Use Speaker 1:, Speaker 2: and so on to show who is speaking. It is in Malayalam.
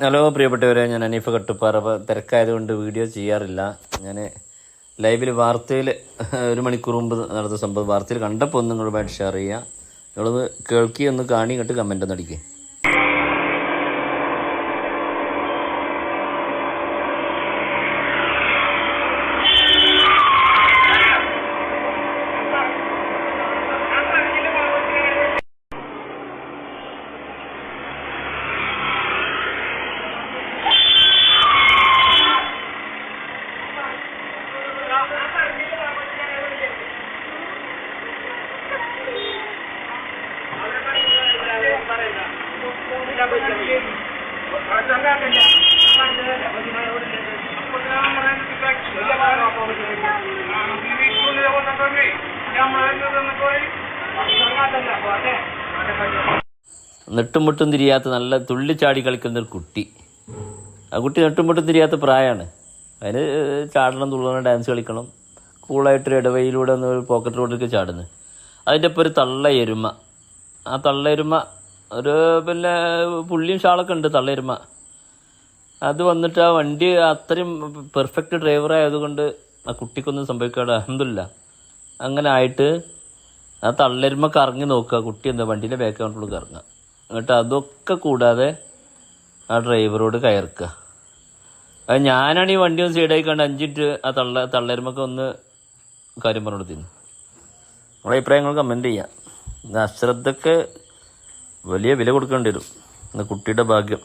Speaker 1: ഹലോ പ്രിയപ്പെട്ടവരെ, ഞാൻ അനീഫ് കട്ടുപ്പാറ. തിരക്കായതുകൊണ്ട് വീഡിയോ ചെയ്യാറില്ല. ഞാൻ ലൈവിൽ വാർത്തയിൽ 1 മണിക്കൂർ മുമ്പ് നടന്ന സംഭവം വാർത്തയിൽ കണ്ടപ്പോൾ ഒന്ന് നിങ്ങളുമായിട്ട് ഷെയർ ചെയ്യുക. നിങ്ങളൊന്ന് കേൾക്കി ഒന്ന് കാണി ഇങ്ങോട്ട് കമൻ്റ് ഒന്ന് അടിക്കുക. നെട്ടുമുട്ടും തിരിയാത്ത നല്ല തുള്ളിച്ചാടി കളിക്കുന്നൊരു കുട്ടി. ആ കുട്ടി നെട്ടുമുട്ടും തിരിയാത്ത പ്രായമാണ്. അതിന് ചാടണം, തുള്ളണം, ഡാൻസ് കളിക്കണം. കൂളായിട്ടൊരു ഇടവയിലൂടെ ഒന്ന് പോക്കറ്റ് റോഡിലേക്ക് ചാടുന്നു. അതിൻ്റെ ഒപ്പം ഒരു തള്ള എരുമ. ആ തള്ള എരുമ ഒരു പിന്നെ പുള്ളിയും ഷാളൊക്കെ ഉണ്ട്. തള്ള എരുമ അത് വന്നിട്ട് ആ വണ്ടി അത്രയും പെർഫെക്റ്റ് ഡ്രൈവറായതുകൊണ്ട് ആ കുട്ടിക്കൊന്നും സംഭവിക്കാതെ അൽഹംദുലില്ലാ. അങ്ങനെ ആയിട്ട് ആ തള്ളെരുമ കറങ്ങി നോക്കുക, കുട്ടി എന്താ വണ്ടീൻ്റെ ബാക്ക് കൗണ്ടിൽ കറങ്ങുക. എന്നിട്ട് അതൊക്കെ കൂടാതെ ആ ഡ്രൈവറോട് കയർക്കുക. അത് ഞാനാണ് ഈ വണ്ടി ഒന്ന് സൈഡായി കണ്ട് 5 മിനിറ്റ് ആ തള്ളെരുമൊക്കെ ഒന്ന് കാര്യം പറഞ്ഞു കൊടുത്തിരുന്നു. നമ്മളെ അഭിപ്രായങ്ങൾ കമൻറ്റ് ചെയ്യാം. അശ്രദ്ധക്ക് വലിയ വില കൊടുക്കേണ്ടി വരും. കുട്ടിയുടെ ഭാഗ്യം.